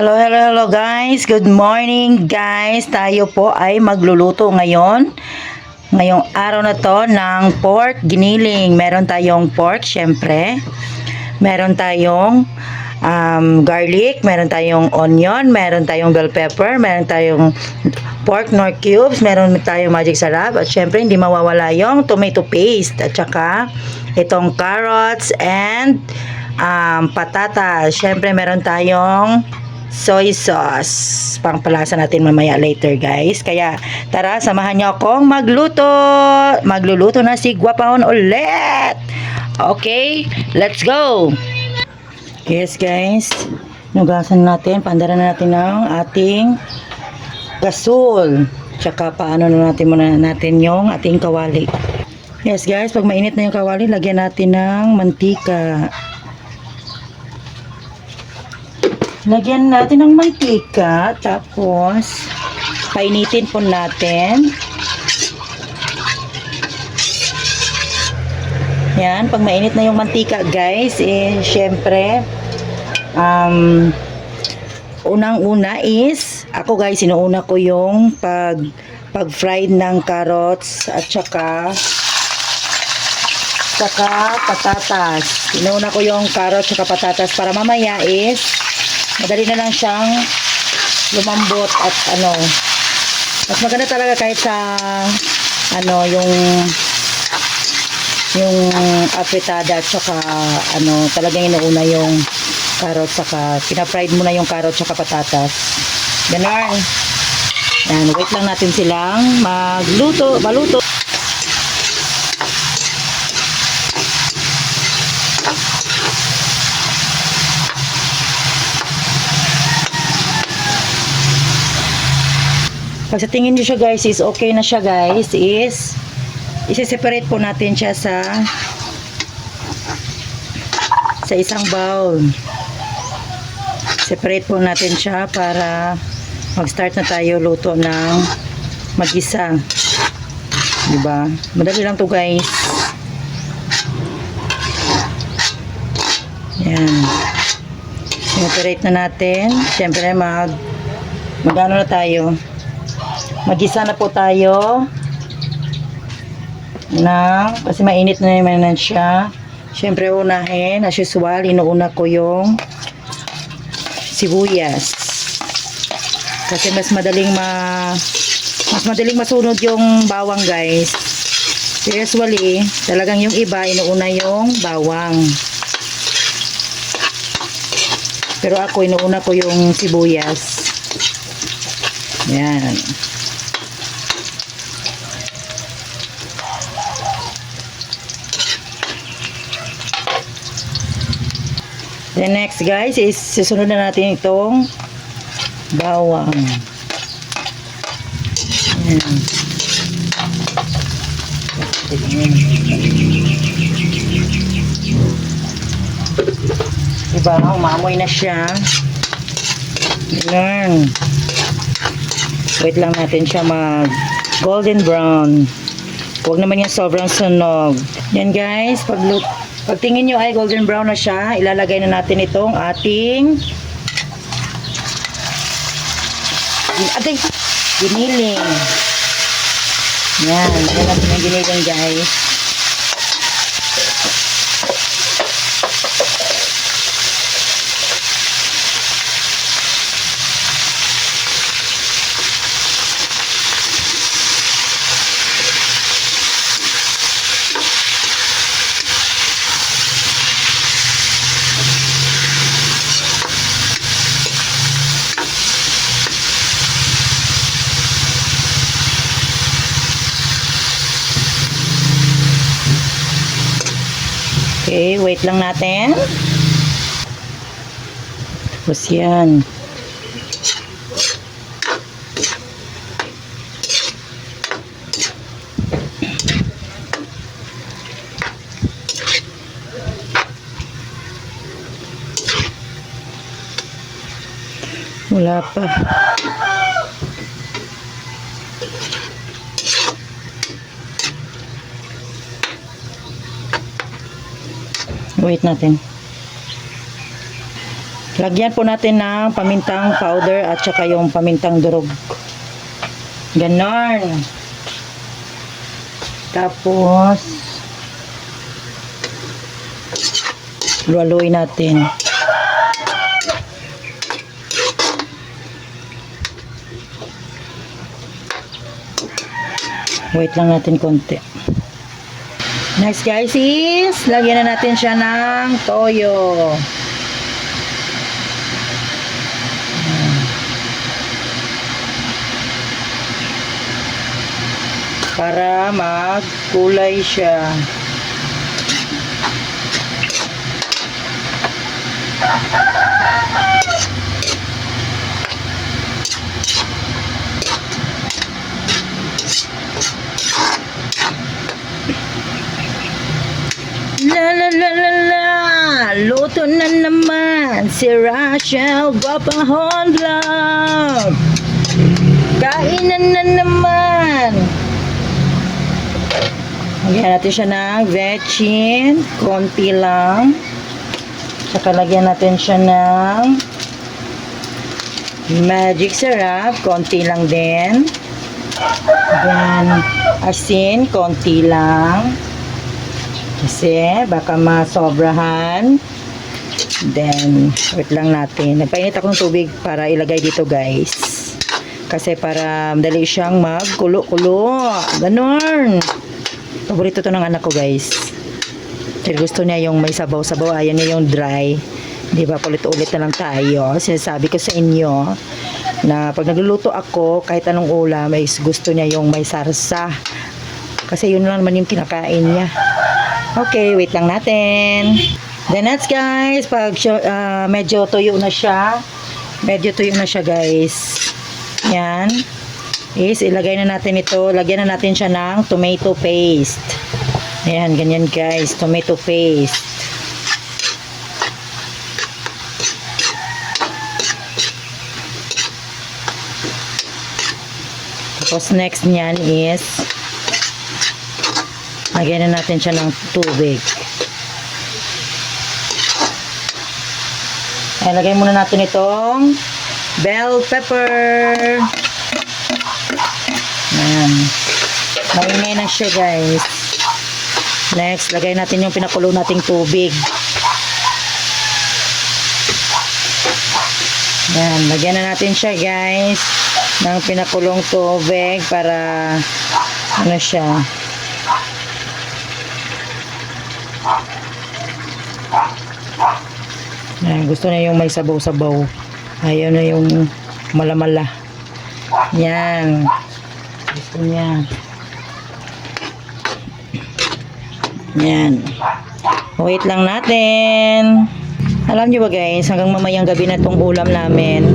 Hello, hello, hello guys. Good morning guys. Tayo po ay magluluto ngayon. Ngayong araw na to ng pork giniling. Meron tayong pork syempre. Meron tayong garlic. Meron tayong onion. Meron tayong bell pepper. Meron tayong pork nor cubes. Meron tayong magic sarap. At syempre hindi mawawala yung tomato paste. At saka itong carrots and patatas. Syempre meron tayong soy sauce. Pangpalasa natin mamaya later guys. Kaya tara, samahan niyo akong magluto. Magluluto na si Guapahon ulit. Okay, let's go. Yes guys, nugasan natin, pandaran natin ng ating gasol. Tsaka paano na natin muna natin yung ating kawali. Yes guys, pag mainit na yung kawali, lagyan natin ng mantika. Lagyan natin ng mantika, tapos painitin po natin. Yan, pag mainit na yung mantika guys, syempre, unang-una is, ako guys, inuuna ko yung pag-fried ng carrots at saka patatas. Inuuna ko yung carrots at patatas para mamaya is madali na lang siyang lumambot at mas maganda talaga kahit sa yung apritada at saka talagang inuuna yung carrots saka pina-fried mo na yung carrots saka patatas. Ganon. Yan, wait lang natin silang maluto. Pag sa tingin nyo siya guys is okay na siya guys, is isi-separate po natin siya sa isang bowl. Separate po natin siya para mag-start na tayo luto ng mag-isa. Diba? Madali lang to guys. Yan. Separate na natin. Siyempre mag-ano na tayo. Mag-isa na po tayo kasi mainit na naman siya. Syempre unahin, as usual, inuuna ko yung sibuyas. Kasi mas madaling masunod yung bawang guys. Usually, talagang yung iba inuuna yung bawang. Pero ako inuuna ko yung sibuyas. Yan. The next guys is susunod na natin itong bawang. Ayan. Diba? Umamoy na siya. Ayan. Wait lang natin siya mag golden brown. Huwag naman yung sobrang sunog. Yan guys, pag tingin nyo ay golden brown na siya, ilalagay na natin itong ating giniling. Yan, lagyan natin yung giniling guys. Okay, wait lang natin. Tapos yan. Wala pa. Wait natin. Lagyan po natin ng pamintang powder at saka yung pamintang durog. Ganon. Tapos, luwaluin natin. Wait lang natin konti. Next guys is, lagyan na natin siya ng toyo. Para magkulay siya. La la la la la, luto na naman si Rachel Guapahon Vlog. Kainan na naman. Lagyan natin siya ng vetchin, konti lang. Saka lagyan natin siya ng magic syrup, konti lang din. Yan, asin, konti lang. Kasi baka masobrahan. Then, wait lang natin. Nagpainit ako ng tubig para ilagay dito guys. Kasi para madali siyang magkulo-kulo. Ganon. Paborito to ng anak ko guys. Kasi gusto niya yung may sabaw-sabaw. Ayaw niya yung dry. Di ba? Ulit-ulit na lang tayo. Sinasabi ko sa inyo na pag nagluluto ako, kahit anong ulam, ay gusto niya yung may sarsa. Kasi yun lang naman yung kinakain niya. Okay, wait lang natin. Then next guys, pag medyo tuyo na siya. Medyo tuyo na siya guys. Yan. Is ilagay na natin ito. Lagyan na natin siya ng tomato paste. Ayan, ganyan guys. Tomato paste. Tapos next niyan is lagyan na natin siya ng tubig. Ayan, lagay muna natin itong bell pepper. Ayan. Maingay na siya guys. Next, lagay natin yung pinakulo nating tubig. Ayan, lagyan na natin siya guys ng pinakulong tubig para ano siya. Ayan, gusto niya yung may sabaw-sabaw. Ayaw na yung malamala. Yan. Gusto niya. Yan. Wait lang natin. Alam niyo ba guys, hanggang mamayang gabi na tong ulam namin.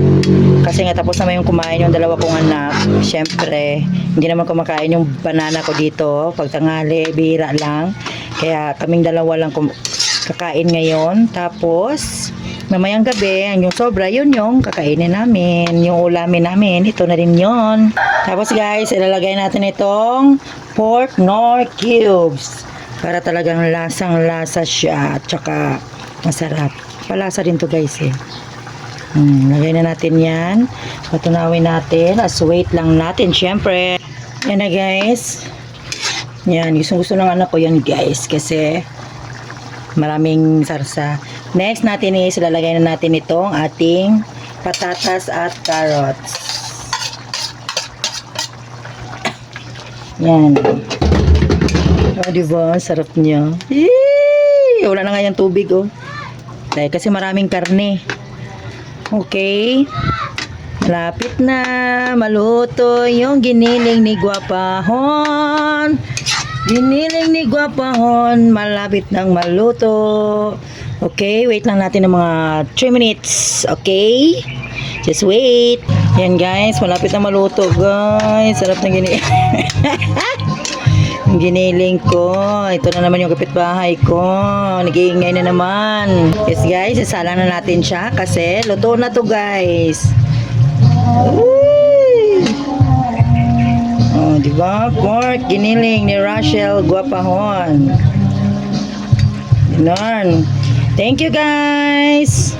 Kasi nga tapos naman yung kumain yung dalawa kong anak. Siyempre, hindi naman kumakain yung banana ko dito. Pag tanghali, bihira lang. Kaya kaming dalawa lang kakain ngayon. Tapos, mamayang gabi, yung sobra, yun yung kakainin namin. Yung ulamin namin, ito na rin yun. Tapos guys, ilalagay natin itong pork nor cubes. Para talagang lasang-lasa siya. At saka masarap. Palasa din to guys eh. Lagay na natin yan. Patunawin natin. As wait lang natin, syempre. Yan na guys. Yan, gusto ng anak ko yan guys. Kasi maraming sarsa. Next natin is ilalagay na natin itong ating patatas at carrots. Yan. O, diba? Sarap niya. Yee! Wala na nga yung tubig, oh. Dahil kasi maraming karne. Okay. Malapit na maluto yung giniling ni Guapahon. Giniling ni Guapahon. Malapit nang maluto. Okay, wait lang natin ng mga 3 minutes. Okay? Just wait. Yan guys, malapit na maluto guys. Sarap ng giniling. Yung giniling ko. Ito na naman yung kapitbahay ko. Nag-iingay na naman. Yes guys, isalang na natin siya kasi luto na to guys. Oh, diba? Pork giniling ni Rachel Guapahon. Ganon. Thank you guys.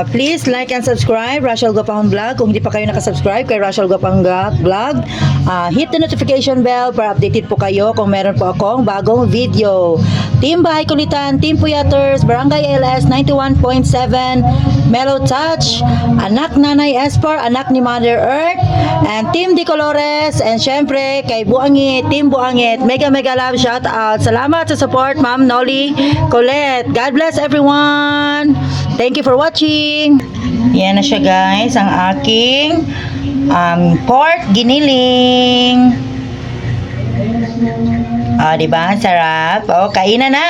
Please like and subscribe, Rachel Gapang Vlog. Kung hindi pa kayo nakasubscribe kay Rachel Gapang Vlog, hit the notification bell para updated po kayo kung meron po akong bagong video. Team Bahay Kulitan, Team Puyaters, Barangay LS 91.7, Mellow Touch, Anak Nanay Espor, Anak ni Mother Earth, and Team Di Colores, and syempre kay Buangit, Team Buangit. Mega love shout out. Salamat sa support, Ma'am Nolly Colette. God bless everyone. Thank you for watching. Yan na siya guys, ang aking pork giniling. Diba? Sarap. Kainan na.